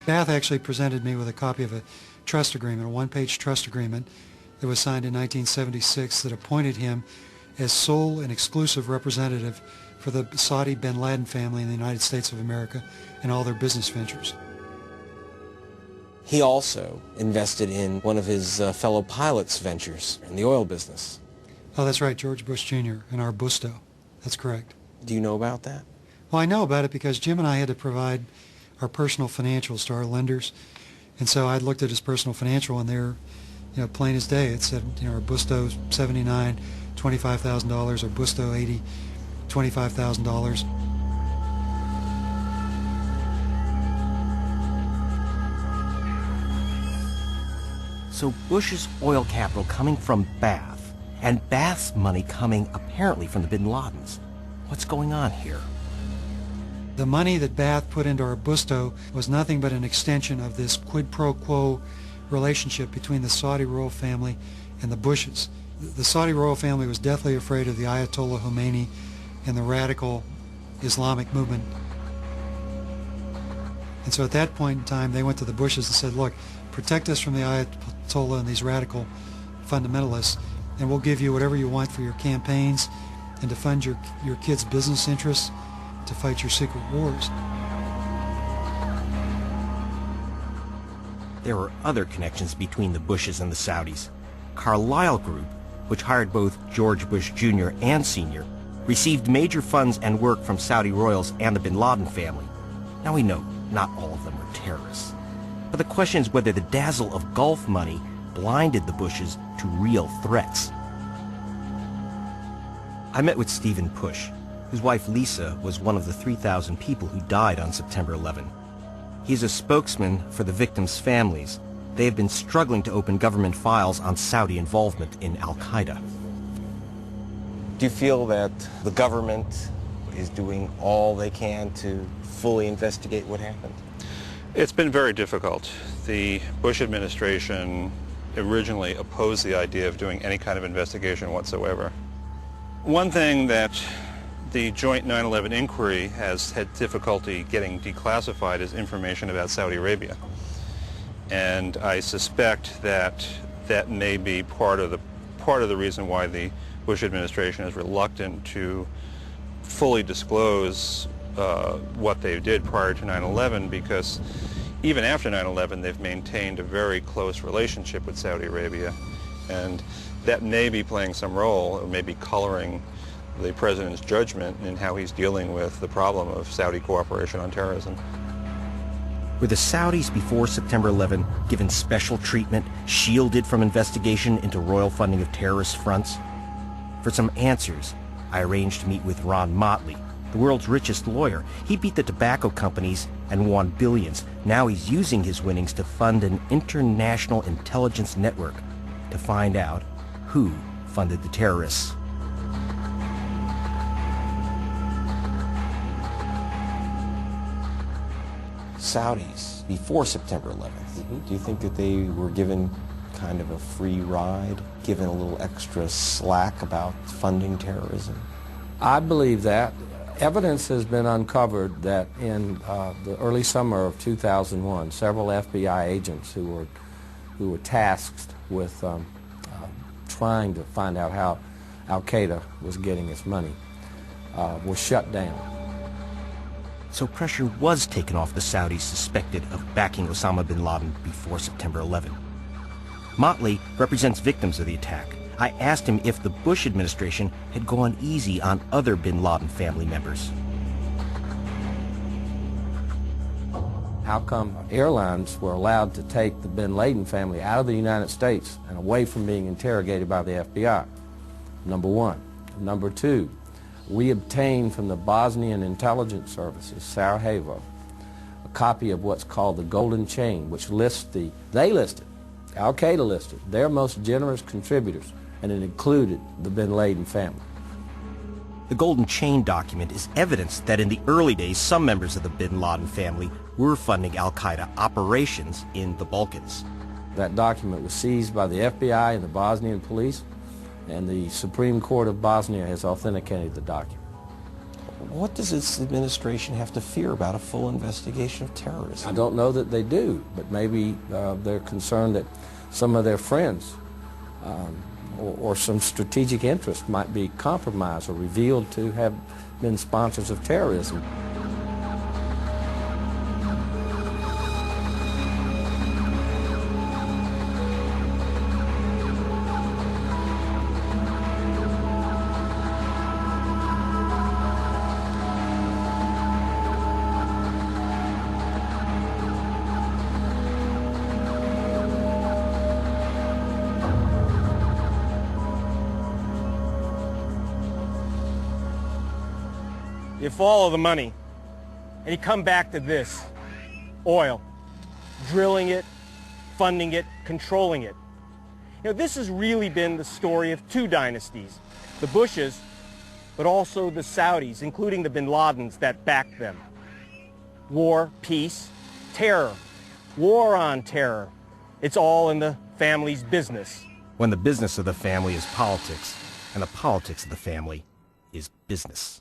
Bath actually presented me with a copy of a trust agreement, a one-page trust agreement that was signed in 1976 that appointed him as sole and exclusive representative for the Saudi bin Laden family in the United States of America and all their business ventures. He also invested in one of his fellow pilots' ventures in the oil business. Oh, that's right, George Bush Jr. and our Busto. That's correct. Do you know about that? Well, I know about it because Jim and I had to provide our personal financials to our lenders, and so I looked at his personal financial, and they're, plain as day. It said, our Busto 79, $25,000, or Busto 80, $25,000. So Bush's oil capital coming from Bath, and Bath's money coming apparently from the bin Ladens. What's going on here? The money that Bath put into our Busto was nothing but an extension of this quid pro quo relationship between the Saudi royal family and the Bushes. The Saudi royal family was deathly afraid of the Ayatollah Khomeini and the radical Islamic movement. And so at that point in time, they went to the Bushes and said, look, protect us from the Ayatollah and these radical fundamentalists, and we'll give you whatever you want for your campaigns and to fund your kids' business interests, to fight your secret wars. There were other connections between the Bushes and the Saudis. Carlyle Group, which hired both George Bush Jr. and Sr., received major funds and work from Saudi royals and the bin Laden family. Now we know not all of them were terrorists. But the question is whether the dazzle of Gulf money blinded the Bushes to real threats. I met with Stephen Push, whose wife Lisa was one of the 3,000 people who died on September 11. He's a spokesman for the victims' families. They have been struggling to open government files on Saudi involvement in al-Qaeda. Do you feel that the government is doing all they can to fully investigate what happened? It's been very difficult. The Bush administration originally opposed the idea of doing any kind of investigation whatsoever. One thing that the joint 9/11 inquiry has had difficulty getting declassified is information about Saudi Arabia. And I suspect that that may be part of the reason why the Bush administration is reluctant to fully disclose what they did prior to 9/11, because even after 9/11 they've maintained a very close relationship with Saudi Arabia, and that may be playing some role, or may be coloring the president's judgment in how he's dealing with the problem of Saudi cooperation on terrorism. Were the Saudis before September 11 given special treatment, shielded from investigation into royal funding of terrorist fronts? For some answers, I arranged to meet with Ron Motley, the world's richest lawyer. He beat the tobacco companies and won billions. Now he's using his winnings to fund an international intelligence network to find out who funded the terrorists. Saudis, before September 11th, do you think that they were given kind of a free ride, given a little extra slack about funding terrorism? I believe that. Evidence has been uncovered that in the early summer of 2001, several FBI agents who were tasked with trying to find out how al-Qaeda was getting its money were shut down. So pressure was taken off the Saudis suspected of backing Osama bin Laden before September 11. Motley represents victims of the attack. I asked him if the Bush administration had gone easy on other bin Laden family members. How come airlines were allowed to take the bin Laden family out of the United States and away from being interrogated by the FBI? Number one. Number two, we obtained from the Bosnian intelligence services, Sarajevo, a copy of what's called the Golden Chain, which they listed, al-Qaeda listed, their most generous contributors, and it included the bin Laden family. The Golden Chain document is evidence that in the early days, some members of the bin Laden family were funding al-Qaeda operations in the Balkans. That document was seized by the FBI and the Bosnian police, and the Supreme Court of Bosnia has authenticated the document. What does this administration have to fear about a full investigation of terrorism? I don't know that they do, but maybe they're concerned that some of their friends or some strategic interest might be compromised or revealed to have been sponsors of terrorism. You follow the money, and you come back to this: oil, drilling it, funding it, controlling it. You know, this has really been the story of two dynasties: the Bushes, but also the Saudis, including the bin Ladens that backed them. War, peace, terror, war on terror. It's all in the family's business. When the business of the family is politics, and the politics of the family is business.